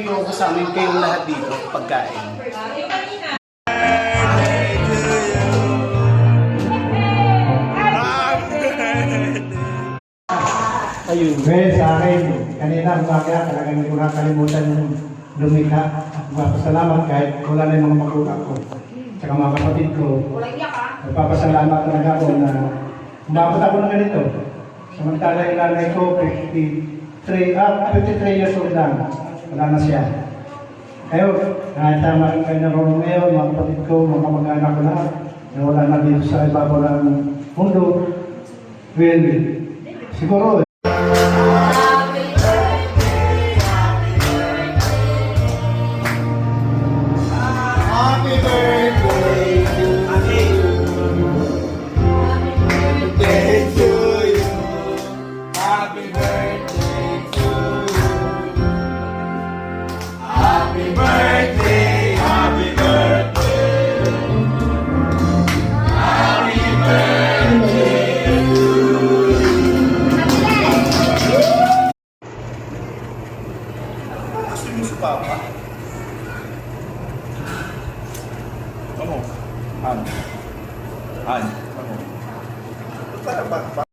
nyo ako sa amin kayong lahat dito, pagkain. Ayun. Well, sa akin, kanina umaga, talagang hindi ko nakalimutan yung lumikha. At magpapasalamat kahit wala na yung mga magulang ko. Tsaka mga kapatid ko. Magpapasalamat talaga ako na umabot ako ng ganito. Samantala yung nanay ko, 53 years old lang. Wala na siya. Kayo, kahit tama rin kayo naroon ngayon, mga kapatid ko, mga kamag-anak ko lahat, na wala na dito sa ibabaw ng mundo. Well, siguro,